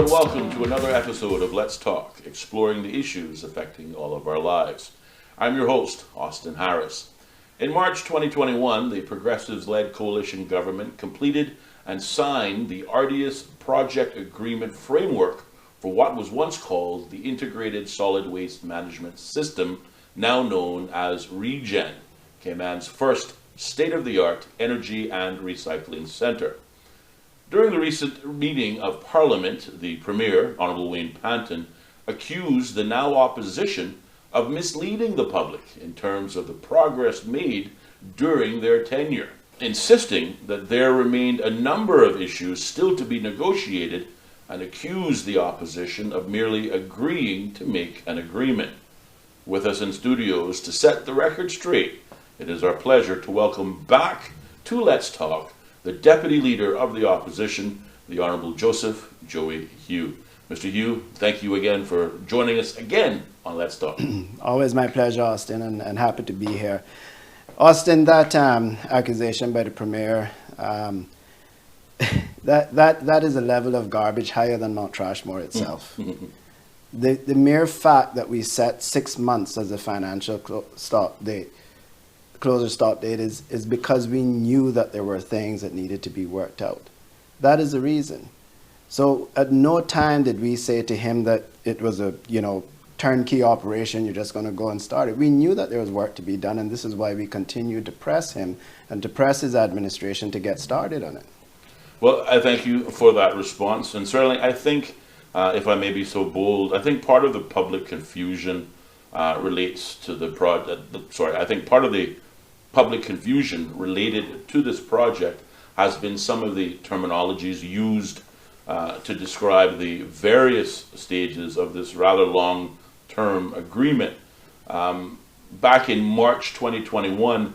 and welcome to another episode of Let's Talk, exploring the issues affecting all of our lives. I'm your host, Austin Harris. In March 2021, the Progressives-led coalition government completed and signed the arduous project agreement framework for what was once called the Integrated Solid Waste Management System, now known as Regen, Cayman's first state-of-the-art energy and recycling centre. During the recent meeting of Parliament, the Premier, Honourable Wayne Panton, accused the now opposition of misleading the public in terms of the progress made during their tenure, insisting that there remained a number of issues still to be negotiated, and accused the opposition of merely agreeing to make an agreement. With us in studios to set the record straight, it is our pleasure to welcome back to Let's Talk the Deputy Leader of the Opposition, the Honourable Joseph Joey Hew. Mr. Hew, thank you again for joining us again on Let's Talk. Always my pleasure, Austin, and happy to be here. Austin, that accusation by the Premier, that is a level of garbage higher than Mount Trashmore itself. The mere fact that we set 6 months as a financial closure stop date is because we knew that there were things that needed to be worked out. That is the reason. So at no time did we say to him that it was a turnkey operation, you're just going to go and start it. We knew that there was work to be done, and this is why we continued to press him and to press his administration to get started on it. Well, I thank you for that response, and certainly I think, if I may be so bold, I think part of the public confusion relates to the project. I think part of the public confusion related to this project has been some of the terminologies used to describe the various stages of this rather long-term agreement. Back in March 2021,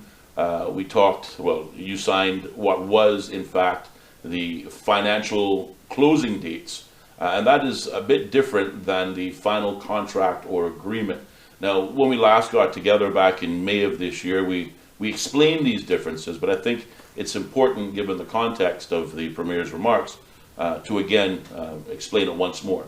you signed what was, in fact, the financial closing dates, and that is a bit different than the final contract or agreement. Now, when we last got together back in May of this year, we explained these differences, but I think it's important, given the context of the Premier's remarks, to again explain it once more.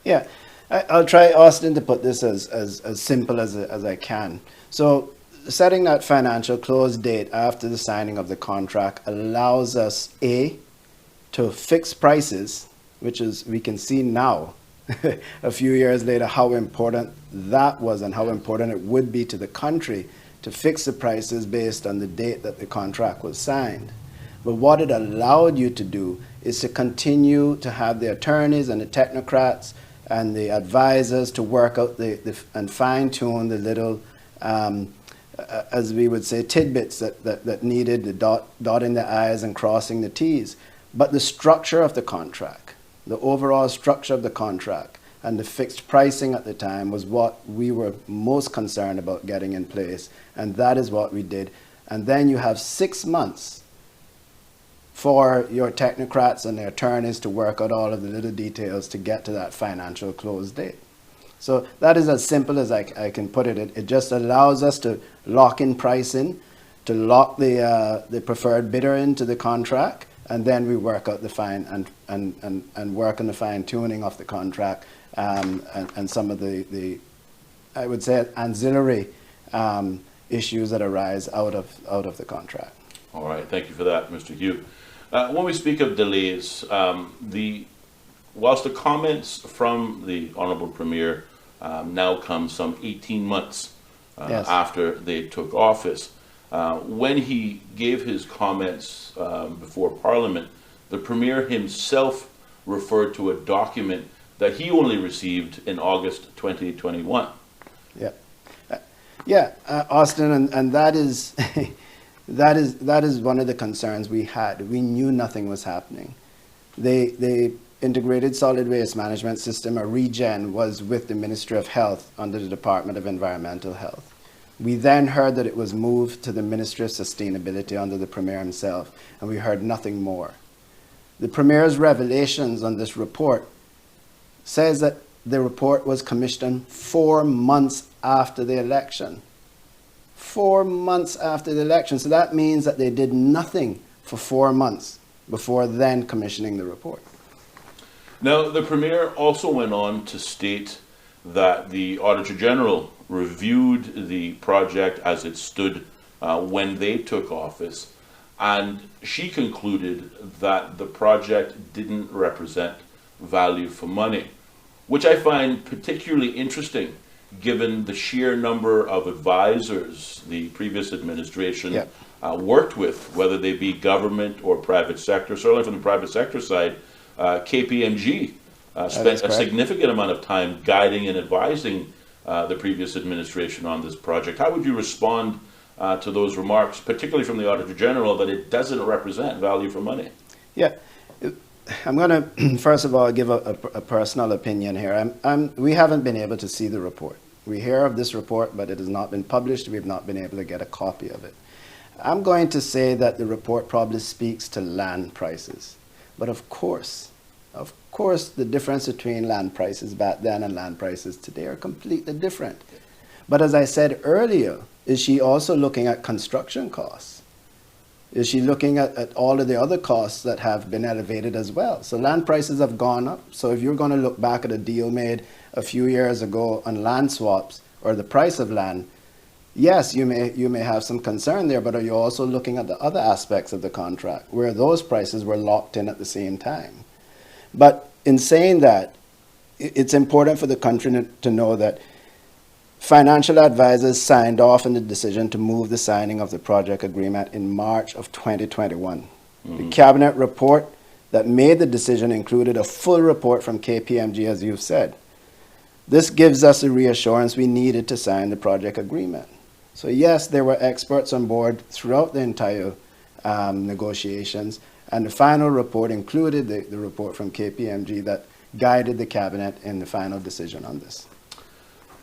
Yeah, I'll try, Austin, to put this as simple as I can. So setting that financial close date after the signing of the contract allows us, A, to fix prices, which is, we can see now, a few years later, how important that was and how important it would be to the country to fix the prices based on the date that the contract was signed. But what it allowed you to do is to continue to have the attorneys and the technocrats and the advisors to work out and fine-tune the little, as we would say, tidbits that needed the dotting the I's and crossing the T's. But the structure of the contract, the overall structure of the contract, and the fixed pricing at the time was what we were most concerned about getting in place, and that is what we did. And then you have 6 months for your technocrats and the attorneys to work out all of the little details to get to that financial close date. So that is as simple as I can put it. It just allows us to lock in pricing, to lock the preferred bidder into the contract, and then we work out the fine and work on the fine tuning of the contract and some of the I would say ancillary issues that arise out of the contract. All right, thank you for that, Mr. Hew. When we speak of delays, whilst the comments from the Honourable Premier now come some 18 months Yes. after they took office, when he gave his comments before Parliament, the Premier himself referred to a document that he only received in August 2021. Yeah, Austin, and that is that is one of the concerns we had. We knew nothing was happening. The Integrated Solid Waste Management System, or Regen, was with the Ministry of Health under the Department of Environmental Health. We then heard that it was moved to the Ministry of Sustainability under the Premier himself, and we heard nothing more. The Premier's revelations on this report says that the report was commissioned 4 months after the election. 4 months after the election. So that means that they did nothing for 4 months before then commissioning the report. Now, the Premier also went on to state that the Auditor General reviewed the project as it stood when they took office, and she concluded that the project didn't represent value for money, which I find particularly interesting given the sheer number of advisors the previous administration worked with, whether they be government or private sector. Certainly from the private sector side, KPMG spent a significant amount of time guiding and advising the previous administration on this project. How would you respond to those remarks, particularly from the Auditor General, that it doesn't represent value for money? Yeah, I'm going to first of all give a personal opinion here. We haven't been able to see the report. We hear of this report, but it has not been published. We've not been able to get a copy of it. I'm going to say that the report probably speaks to land prices. But of course, the difference between land prices back then and land prices today are completely different. But as I said earlier, is she also looking at construction costs? Is she looking at all of the other costs that have been elevated as well? So land prices have gone up. So if you're going to look back at a deal made a few years ago on land swaps or the price of land, yes, you may have some concern there, but are you also looking at the other aspects of the contract where those prices were locked in at the same time? But in saying that, it's important for the country to know that financial advisors signed off on the decision to move the signing of the project agreement in March of 2021. The cabinet report that made the decision included a full report from KPMG, as you've said. This gives us the reassurance we needed to sign the project agreement. So yes, there were experts on board throughout the entire negotiations, and the final report included the report from KPMG that guided the cabinet in the final decision on this.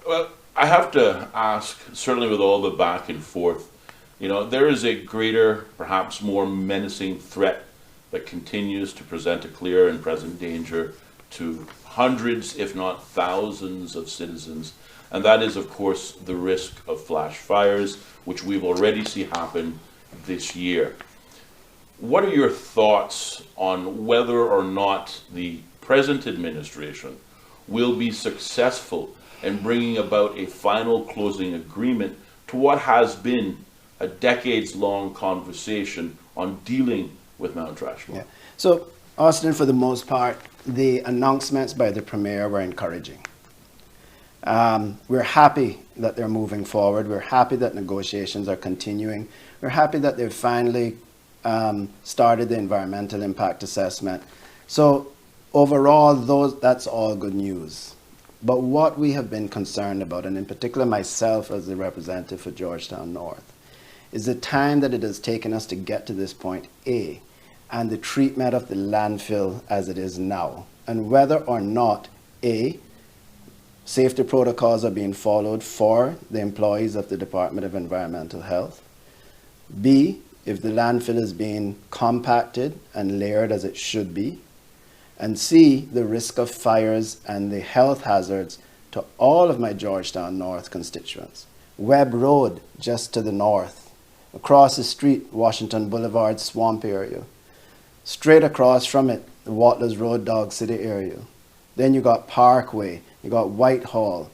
Well, I have to ask, certainly with all the back and forth, there is a greater, perhaps more menacing threat that continues to present a clear and present danger to hundreds, if not thousands, of citizens. And that is, of course, the risk of flash fires, which we've already seen happen this year. What are your thoughts on whether or not the present administration will be successful in bringing about a final closing agreement to what has been a decades-long conversation on dealing with Mount Trashmore? Yeah. So, Austin, for the most part, the announcements by the Premier were encouraging. We're happy that they're moving forward. We're happy that negotiations are continuing. We're happy that they've finally started the environmental impact assessment. So overall, that's all good news. But what we have been concerned about, and in particular myself as the representative for George Town North, is the time that it has taken us to get to this point, A, and the treatment of the landfill as it is now, and whether or not, A, safety protocols are being followed for the employees of the Department of Environmental Health, B, if the landfill is being compacted and layered as it should be, and C, the risk of fires and the health hazards to all of my Georgetown North constituents. Webb Road, just to the north. Across the street, Washington Boulevard, Swamp area. Straight across from it, the Watlers Road, Dog City area. Then you got Parkway, you got Whitehall,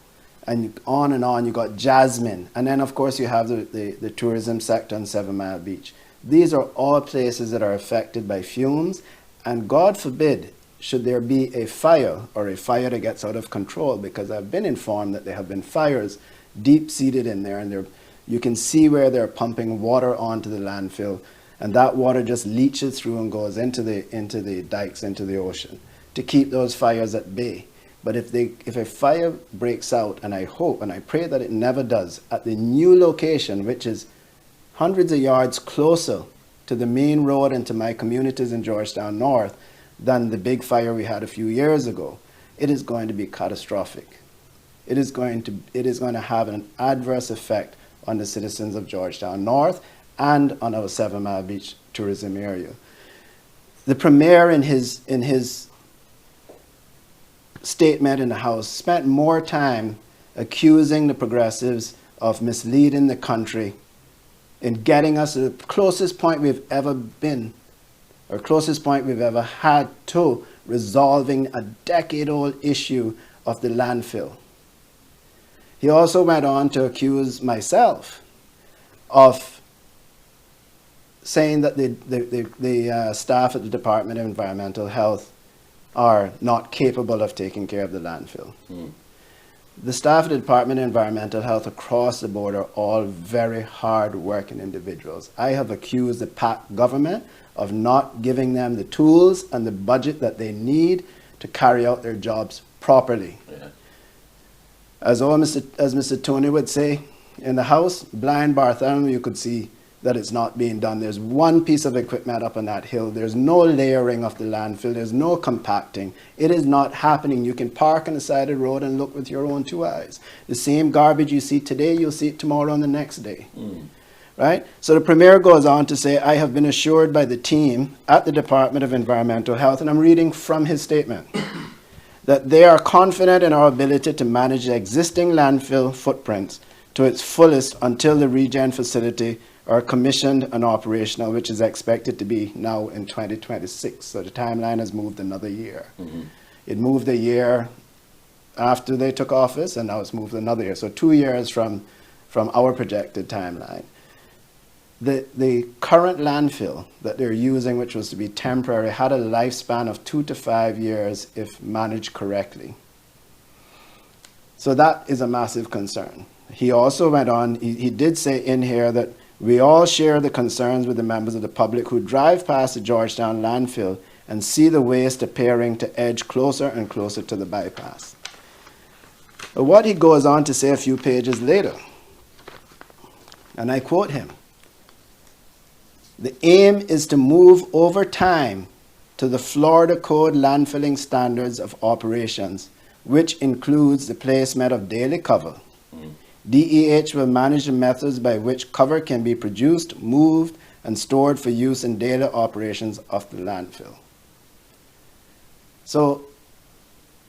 and on, you got Jasmine. And then, of course, you have the tourism sector on 7 Mile Beach. These are all places that are affected by fumes, and God forbid, should there be a fire or a fire that gets out of control, because I've been informed that there have been fires deep-seated in there, and you can see where they're pumping water onto the landfill, and that water just leaches through and goes into the dikes, into the ocean, to keep those fires at bay. But if a fire breaks out, and I hope and I pray that it never does, at the new location, which is hundreds of yards closer to the main road and to my communities in Georgetown North than the big fire we had a few years ago, it is going to be catastrophic. It is going to have an adverse effect on the citizens of Georgetown North and on our 7 Mile Beach tourism area. The Premier in his statement in the House spent more time accusing the progressives of misleading the country in getting us to the closest point we've ever been, or closest point we've ever had to resolving a decade-old issue of the landfill. He also went on to accuse myself of saying that the staff at the Department of Environmental Health are not capable of taking care of the landfill. The staff at the Department of Environmental Health across the board are all very hard-working individuals. I have accused the PACT government of not giving them the tools and the budget that they need to carry out their jobs properly. Yeah. As Mr. Tony would say, in the House, blind Bartholomew, you could see that it's not being done. There's one piece of equipment up on that hill. There's no layering of the landfill. There's no compacting. It is not happening. You can park on the side of the road and look with your own two eyes. The same garbage you see today, you'll see it tomorrow and the next day. Right? So the Premier goes on to say, I have been assured by the team at the Department of Environmental Health, and I'm reading from his statement, that they are confident in our ability to manage the existing landfill footprints to its fullest until the Regen facility are commissioned and operational, which is expected to be now in 2026. So the timeline has moved another year. It moved a year after they took office, and now it's moved another year. So 2 years from our projected timeline. The current landfill that they're using, which was to be temporary, had a lifespan of 2 to 5 years if managed correctly. So that is a massive concern. He also went on, he did say in here that we all share the concerns with the members of the public who drive past the George Town Landfill and see the waste appearing to edge closer and closer to the bypass. But what he goes on to say a few pages later, and I quote him, the aim is to move over time to the Florida Code landfilling standards of operations, which includes the placement of daily cover. DEH will manage the methods by which cover can be produced, moved, and stored for use in daily operations of the landfill. So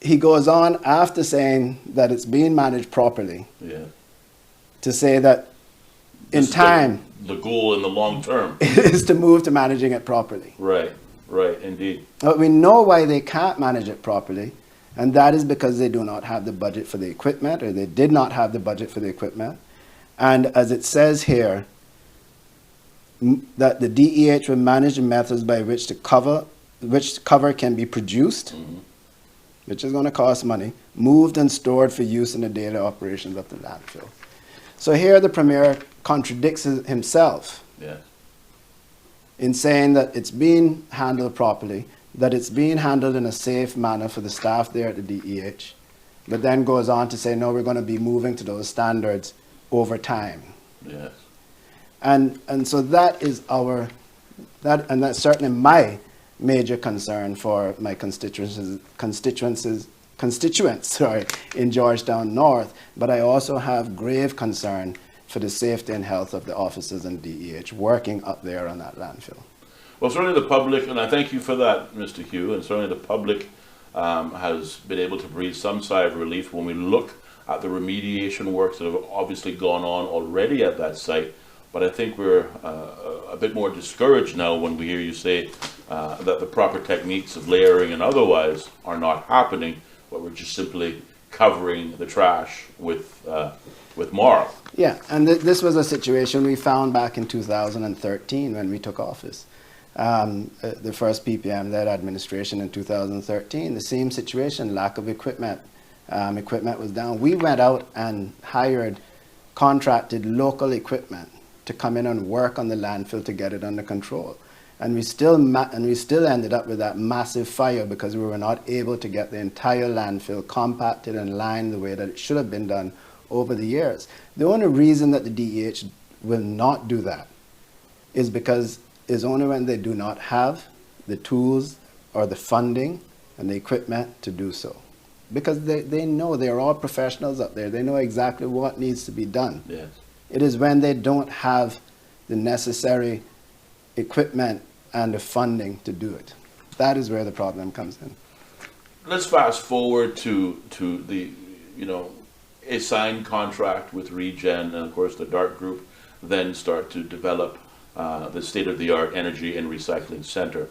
he goes on after saying that it's being managed properly, to say that in time, the goal in the long term is to move to managing it properly. Right, indeed. But we know why they can't manage it properly, and that is because they do not have the budget for the equipment, or they did not have the budget for the equipment. And as it says here, that the DEH will manage the methods by which cover can be produced, which is going to cost money, moved and stored for use in the daily operations of the landfill. So here the Premier contradicts himself in saying that it's being handled properly, that it's being handled in a safe manner for the staff there at the DEH, but then goes on to say, no, we're going to be moving to those standards over time. And so that is and that's certainly my major concern for my constituents in Georgetown North, but I also have grave concern for the safety and health of the officers in DEH working up there on that landfill. Well, certainly the public, and I thank you for that, Mr. Hew, and certainly the public has been able to breathe some sigh of relief when we look at the remediation works that have obviously gone on already at that site. But I think we're a bit more discouraged now when we hear you say that the proper techniques of layering and otherwise are not happening, but we're just simply covering the trash with marl. Yeah, and this was a situation we found back in 2013 when we took office. The first PPM-led administration in 2013, the same situation, lack of equipment. Equipment was down. We went out and contracted local equipment to come in and work on the landfill to get it under control. And we still ended up with that massive fire because we were not able to get the entire landfill compacted and lined the way that it should have been done over the years. The only reason that the DEH will not do that is because it's only when they do not have the tools or the funding and the equipment to do so. Because they know, they're all professionals up there. They know exactly what needs to be done. It is when they don't have the necessary equipment and the funding to do it. That is where the problem comes in. Let's fast forward to the, a signed contract with Regen, and of course the DART group then start to develop the state-of-the-art energy and recycling center.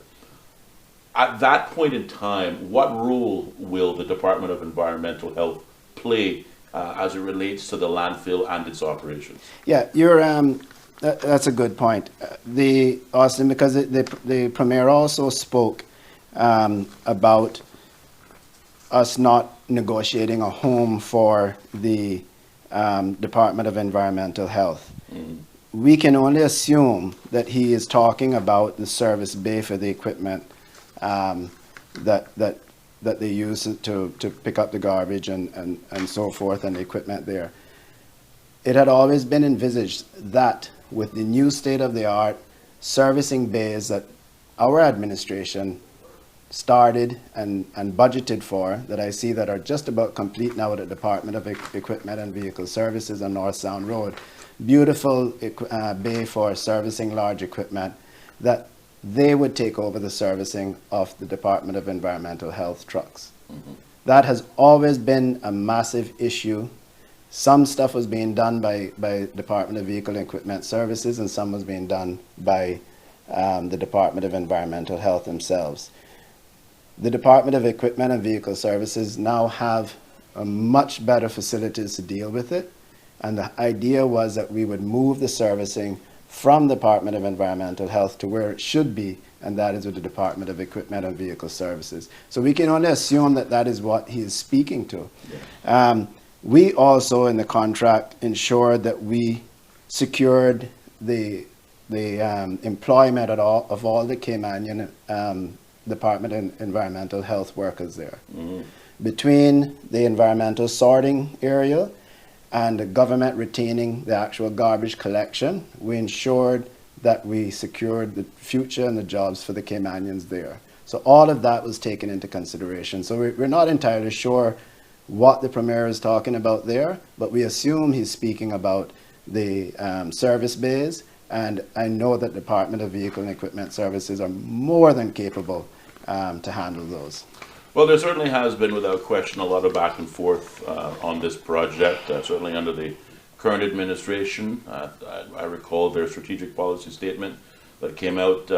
At that point in time, what role will the Department of Environmental Health play as it relates to the landfill and its operations? Yeah, that's a good point. Austin, because the Premier also spoke about us not negotiating a home for the Department of Environmental Health. We can only assume that he is talking about the service bay for the equipment that they use to pick up the garbage and so forth, and the equipment there. It had always been envisaged that with the new state-of-the-art servicing bays that our administration started and budgeted for, that I see that are just about complete now at the Department of Equipment and Vehicle Services on North Sound Road. Beautiful bay for servicing large equipment, that they would take over the servicing of the Department of Environmental Health trucks. That has always been a massive issue. Some stuff was being done by Department of Vehicle and Equipment Services, and some was being done by the Department of Environmental Health themselves. The Department of Equipment and Vehicle Services now have a much better facilities to deal with it, and the idea was that we would move the servicing from the Department of Environmental Health to where it should be, and that is with the Department of Equipment and Vehicle Services. So we can only assume that that is what he is speaking to. Yeah. We also, in the contract, ensured that we secured the employment of all the Caymanian Department of Environmental Health workers there. Between the environmental sorting area and the government retaining the actual garbage collection, we ensured that we secured the future and the jobs for the Caymanians there. So all of that was taken into consideration. So we're not entirely sure what the Premier is talking about there, but we assume he's speaking about the service bays, and I know that the Department of Vehicle and Equipment Services are more than capable to handle those. Well, there certainly has been, without question, a lot of back and forth on this project, certainly under the current administration. I recall their strategic policy statement that came out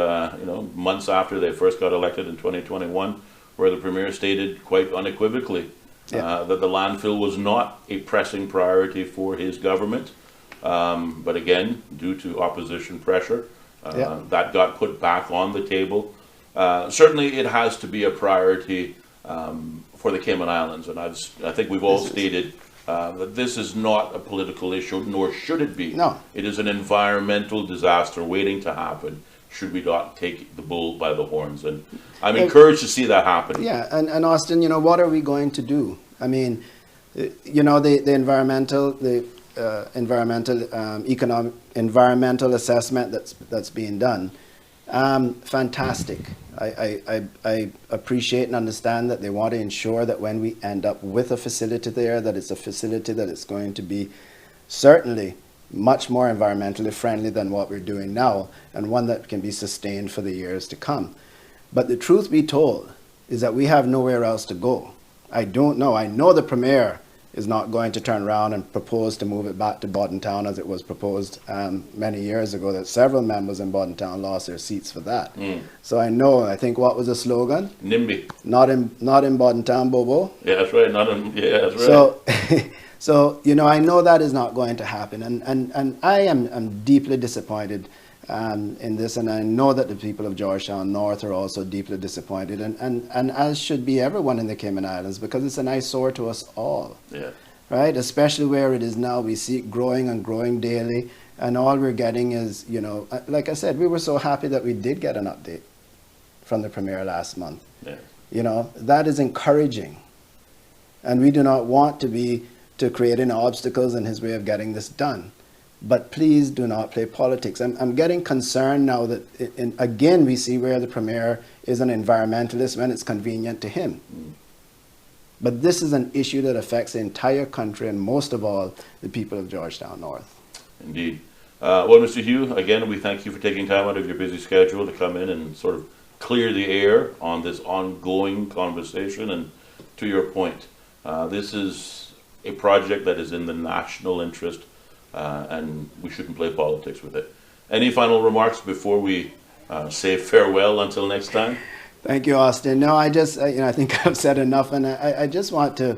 months after they first got elected in 2021, where the Premier stated quite unequivocally that the landfill was not a pressing priority for his government. But again, due to opposition pressure, that got put back on the table. Certainly it has to be a priority for the Cayman Islands, and I think we've all stated that this is not a political issue, nor should it be. No. It is an environmental disaster waiting to happen, should we not take the bull by the horns. And I'm encouraged to see that happening. Yeah, and Austin, what are we going to do? I mean, the environmental assessment that's being done, fantastic. I appreciate and understand that they want to ensure that when we end up with a facility there, that it's a facility that is going to be certainly much more environmentally friendly than what we're doing now, and one that can be sustained for the years to come. But the truth be told is that we have nowhere else to go. I don't know. I know the Premier is not going to turn around and propose to move it back to Bordentown as it was proposed many years ago, that several members in Bordentown lost their seats for that. So I think what was the slogan? NIMBY. Not in Bordentown, Bobo. Yeah, that's right. That's right. So I know that is not going to happen, and I am deeply disappointed in this, and I know that the people of George Town North are also deeply disappointed, and as should be everyone in the Cayman Islands, because it's an eyesore to us all. Yeah. Right? Especially where it is now, we see it growing and growing daily, and all we're getting is, like I said, we were so happy that we did get an update from the Premier last month. Yeah. That is encouraging, and we do not want to create any obstacles in his way of getting this done. But please do not play politics. I'm getting concerned now that, again, we see where the Premier is an environmentalist when it's convenient to him. But this is an issue that affects the entire country, and most of all, the people of George Town North. Indeed. Well, Mr. Hew, again, we thank you for taking time out of your busy schedule to come in and sort of clear the air on this ongoing conversation. And to your point, this is a project that is in the national interest, and we shouldn't play politics with it. Any final remarks before we say farewell until next time? Thank you, Austin. No, I just, I think I've said enough, and I just want to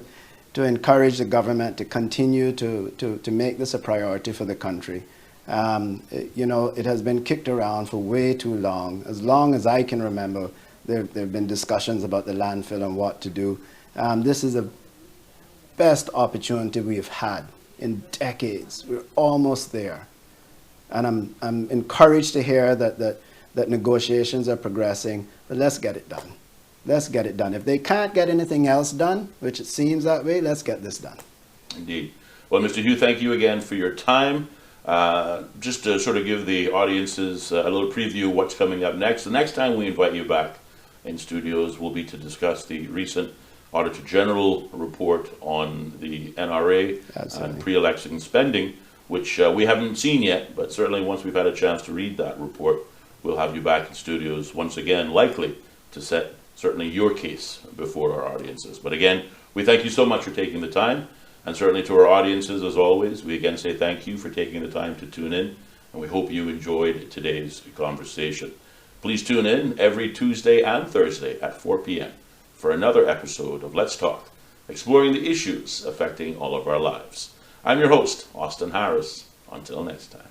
encourage the government to continue to make this a priority for the country. It has been kicked around for way too long. As long as I can remember, there have been discussions about the landfill and what to do. This is the best opportunity we've had in decades. We're almost there. And I'm encouraged to hear that negotiations are progressing, but let's get it done. Let's get it done. If they can't get anything else done, which it seems that way, let's get this done. Indeed. Well, Mr. Hew, thank you again for your time. Just to sort of give the audiences a little preview of what's coming up next. The next time we invite you back in studios will be to discuss the recent Auditor General report on the NRA and pre-election spending, which we haven't seen yet, but certainly once we've had a chance to read that report, we'll have you back in studios once again, likely to set certainly your case before our audiences. But again, we thank you so much for taking the time, and certainly to our audiences, as always, we again say thank you for taking the time to tune in, and we hope you enjoyed today's conversation. Please tune in every Tuesday and Thursday at 4 p.m. for another episode of Let's Talk, exploring the issues affecting all of our lives. I'm your host, Austin Harris. Until next time.